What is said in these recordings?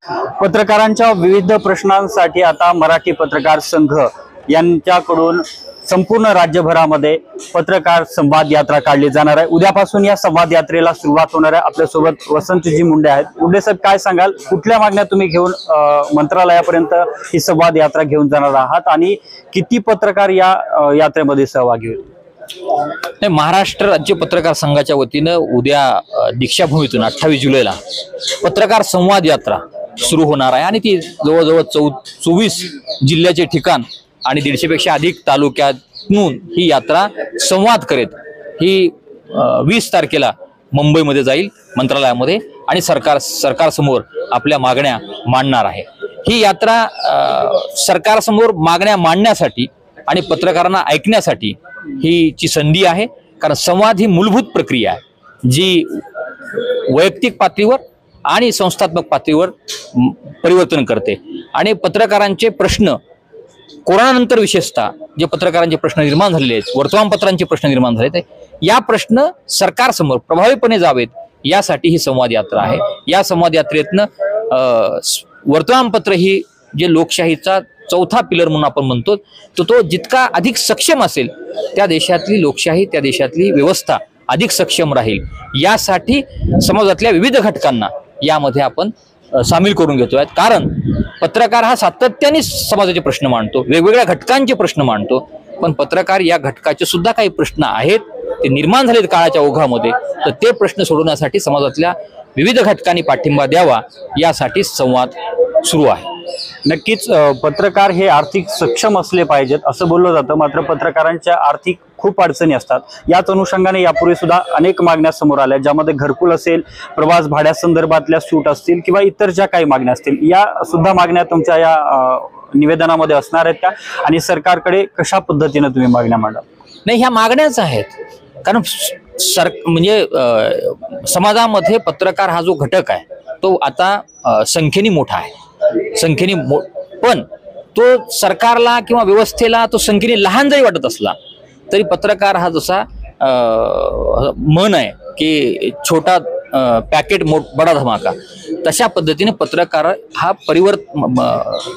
पत्रकारांच्या विविध प्रश्नांसाठी आता मराठी पत्रकार संघ यांच्याकडून संपूर्ण राज्यभरामध्ये पत्रकार संवाद यात्रा काढली जाणार आहे। उद्यापासून या संवाद यात्रेला सुरुवात होणार आहे। आपल्यासोबत वसंतजी मुंडे आहेत। मुंडे साहेब, काय सांगाल, कुठल्या मागण्या तुम्ही घेऊन मंत्रालयापर्यंत ही संवाद यात्रा घेऊन जाणार आहात आणि किती पत्रकार या यात्रेमध्ये सहभागी होतील? महाराष्ट्र राज्य पत्रकार संघाच्या वतीनं उद्या दीक्षाभूमीतून 28 जुलैला पत्रकार संवाद यात्रा सुरू होणार आहे आणि ती जवळजवळ 24 जिल्ह्याचे ठिकाण आणि 150 पेक्षा अधिक तालुक्यातून ही यात्रा संवाद करेत। ही 20 तारखेला मुंबईमध्ये जाईल मंत्रालयामध्ये आणि सरकारसमोर आपल्या मागण्या मांडणार आहे। ही यात्रा सरकारसमोर मागण्या मांडण्यासाठी आणि पत्रकारांना ऐकण्यासाठी हीची संधी आहे। कारण संवाद ही मूलभूत प्रक्रिया आहे जी वैयक्तिक पातळीवर आणि संस्थात्मक पातळीवर परिवर्तन करते आणि पत्रकारांचे प्रश्न कोरोनानंतर विशेषतः जे पत्रकारांचे प्रश्न निर्माण झालेले आहेत, वर्तमानपत्रांचे प्रश्न निर्माण झाले आहेत, या प्रश्न सरकारसमोर प्रभावीपणे जावेत यासाठी ही संवाद यात्रा आहे। या संवाद यात्रेतनं वर्तमानपत्र ही जे लोकशाहीचा चौथा पिलर म्हणून आपण म्हणतो तो जितका अधिक सक्षम असेल त्या देशातली लोकशाही, त्या देशातली व्यवस्था अधिक सक्षम राहील यासाठी समाजातल्या विविध घटकांना यामध्ये आपण सामील करून घेतोय। कारण पत्रकार हा सातत्याने समाजाचे प्रश्न मांडतो, वेगवेगळ्या घटकांचे प्रश्न मांडतो, पण पत्रकार या घटकाचे सुद्धा काही प्रश्न आहेत ते निर्माण झालेत काळाच्या ओघामध्ये, तर ते प्रश्न सोडवण्यासाठी समाजातल्या विविध घटकांनी पाठिंबा द्यावा यासाठी संवाद सुरू आहे। नक्कीच पत्रकार हे आर्थिक सक्षम असले पाहिजेत असं बोललं जातं, मात्र पत्रकारांच्या आर्थिक खूप अडचणी असतात। याच अनुषंगाने यापूर्वी सुद्धा अनेक मागण्या समोर आल्या, ज्यामध्ये घरकुल असेल, प्रवास भाड्यासंदर्भातल्या सूट असतील किंवा इतर ज्या काही मागण्या असतील, या सुद्धा मागण्या तुमच्या या निवेदनामध्ये असणार आहेत का आणि सरकारकडे कशा पद्धतीने तुम्ही मागण्या मांडाल? नाही, ह्या मागण्याच आहेत। कारण म्हणजे समाजामध्ये पत्रकार हा जो घटक आहे तो आता संख्येने मोठा आहे, पण तो सरकारला किंवा व्यवस्थेला तो संख्येने लहान जरी वाटत असला तरी पत्रकार हा जसा मन आहे की छोटा पॅकेट बडा धमाका, तशा पद्धतीने पत्रकार हा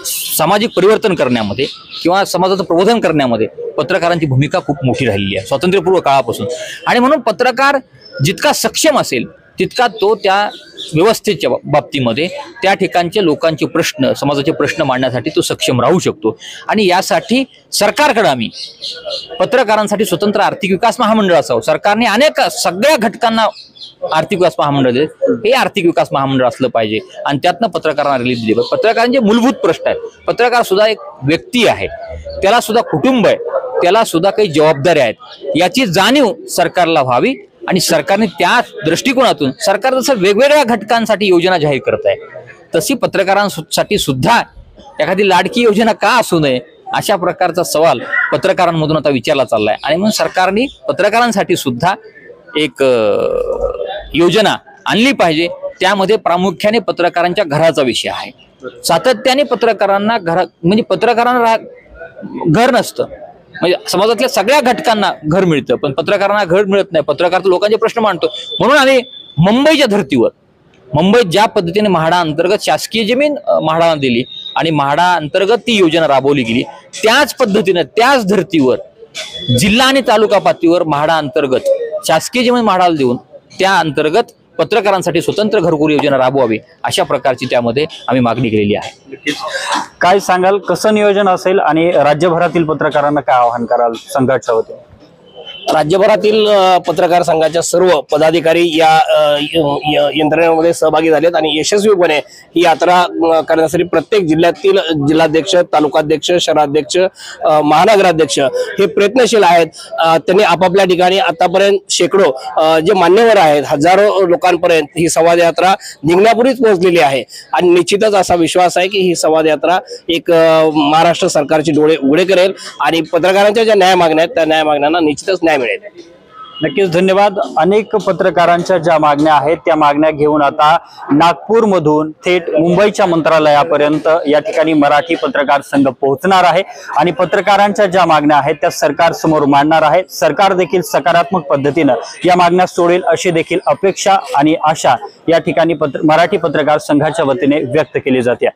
सामाजिक परिवर्तन करण्यामध्ये किंवा समाजाचं प्रबोधन करण्यामध्ये पत्रकारांची भूमिका खूप मोठी राहिलेली आहे स्वातंत्र्यपूर्व काळापासून। आणि म्हणून पत्रकार जितका सक्षम असेल तितका तो त्या व्यवस्थेच्या बाबतीमध्ये त्या ठिकाणच्या लोकांचे प्रश्न, समाजाचे प्रश्न मांडण्यासाठी तो सक्षम राहू शकतो। आणि यासाठी सरकारकडे आम्ही पत्रकारांसाठी स्वतंत्र आर्थिक विकास महामंडळ असावं। सरकारने सगळ्या घटकांना आर्थिक विकास महामंडळ दिले, हे आर्थिक विकास महामंडळ असलं पाहिजे आणि त्यातनं पत्रकारांना रिलीज दिली पाहिजे। पत्रकारांचे मूलभूत प्रश्न आहेत। पत्रकार सुद्धा एक व्यक्ती आहे, त्याला सुद्धा कुटुंब आहे, त्याला सुद्धा काही जबाबदाऱ्या आहेत, याची जाणीव सरकारला व्हावी आणि सरकारने त्या दृष्टिकोनातून सरकार जसं वेगवेगळ्या घटकांसाठी योजना जाहीर करत आहे तशी पत्रकारांसाठी सुद्धा एखादी लाडकी योजना का असू नये अशा प्रकारचा सवाल पत्रकारांमधून आता विचारला चाललाय। आणि म्हणून सरकारने पत्रकारांसाठी सुद्धा एक योजना आणली पाहिजे। त्यामध्ये प्रामुख्याने पत्रकारांच्या घराचा विषय आहे। सातत्याने पत्रकारांना म्हणजे पत्रकारांना घर नसतं, म्हणजे समाजातल्या सगळ्या घटकांना घर मिळतं पण पत्रकारांना घर मिळत नाही। पत्रकार लोकांचे प्रश्न मांडतो। म्हणून आम्ही मुंबईच्या धर्तीवर, मुंबईत ज्या पद्धतीने म्हाडा अंतर्गत शासकीय जमीन म्हाडाला दिली आणि म्हाडा अंतर्गत ती योजना राबवली गेली, त्याच पद्धतीने त्याच धर्तीवर जिल्हा आणि तालुका पातळीवर म्हाडा अंतर्गत शासकीय जमीन म्हाडाला देऊन त्या अंतर्गत पत्रकारांसाठी स्वतंत्र घरकुल योजना राबवावी अशा प्रकारची त्यामध्ये आम्ही मागणी केलेली आहे। काय सांगाल, कसं नियोजन असेल आणि राज्यभरातील पत्रकारांना काय आवाहन कराल संघाच्या वतीने? राज्यभरातील पत्रकार संघाच्या सर्व पदाधिकारी या यंत्रणेमध्ये सहभागी झालेत आणि यशस्वीपणे ही यात्रा करण्यासाठी प्रत्येक जिल्ह्यातील जिल्हाध्यक्ष, तालुकाध्यक्ष, शहराध्यक्ष, महानगराध्यक्ष हे प्रयत्नशील आहेत। त्यांनी आपापल्या ठिकाणी आतापर्यंत शेकडो जे मान्यवर आहेत, हजारो लोकांपर्यंत ही संवाद यात्रा निघण्यापूर्वीच पोहोचलेली आहे आणि निश्चितच असा विश्वास आहे की ही संवाद यात्रा एक महाराष्ट्र सरकारची डोळे उघडे करेल आणि पत्रकारांच्या ज्या न्याय मागण्या आहेत त्या न्याय मागण्यांना निश्चितच न्याय मिळेल। नक्कीच धन्यवाद. अनेक पत्रकारांच्या ज्या मागण्या आहेत त्या मागण्या घेऊन आता नागपूरमधून थेट मुंबईच्या मंत्रालयापर्यंत या ठिकाणी मराठी पत्रकार संघ पोहोचणार आहे आणि पत्रकारांच्या ज्या मागण्या आहेत त्या सरकार समोर मांडणार आहे. सरकार देखील सकारात्मक पद्धतीनं या मागण्या सोडेल अशी देखील अपेक्षा आणि आशा या ठिकाणी मराठी पत्रकार संघाच्या वतीने व्यक्त केली जाते.